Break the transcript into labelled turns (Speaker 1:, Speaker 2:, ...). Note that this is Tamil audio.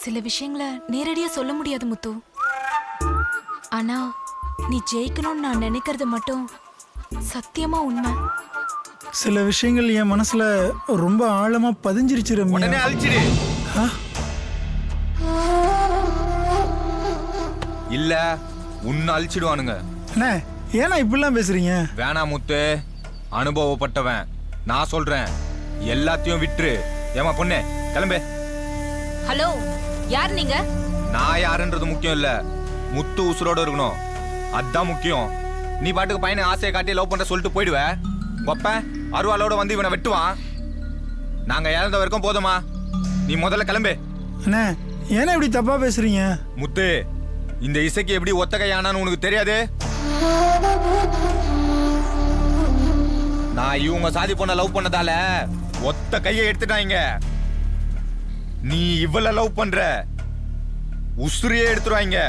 Speaker 1: சில விஷயங்களை நேரடியா சொல்ல முடியாது முத்து. ஆனா நீ ஜெயிக்கணும்னு நான் நினைக்கிறது மட்டும் சத்தியமா உண்மை.
Speaker 2: சில விஷயங்கள் என் மனசுல ரொம்ப ஆழமா பதிஞ்சிருச்சு ரம்யா.
Speaker 3: உடனே அழிச்சிடு.
Speaker 2: ஆ?
Speaker 3: இல்ல உன்னை அழிச்சிடுவானுங்க.
Speaker 2: அண்ணே ஏன்னா இப்படிலாம் பேசுறீங்க?
Speaker 3: வேணா முத்து, அனுபவப்பட்டவன் நான் சொல்றேன். எல்லாத்தையும் விட்டுரு. ஏமா பொண்ணு கிளம்பு.
Speaker 1: ஹலோ, யார் நீங்க?
Speaker 3: நான் யாருன்றது முக்கியம் இல்ல, முத்து உசுரோட இருக்கணும், அதான் முக்கியம். நீ பாட்டுக்கு பையனை ஆசையை காட்டி லவ் பண்ற சொல்லிட்டு போயிடுவ. கொப்ப அருவாளோட வந்து இவனை வெட்டுவான். நாங்க இழந்த வரைக்கும் போதுமா, நீ முதல்ல கிளம்பு.
Speaker 2: அண்ணே ஏன்னா இப்படி தப்பா பேசுறீங்க?
Speaker 3: முத்து, இந்த இசைக்கு எப்படி ஒத்த கையானான்னு உனக்கு தெரியாது? நான் இவங்க சாதி பொண்ண லவ் பண்ணதால ஒத்த கையை எடுத்துட்டாங்க. நீ இவள லவ் பண்ற, உசுரியே எடுத்துருவாங்க.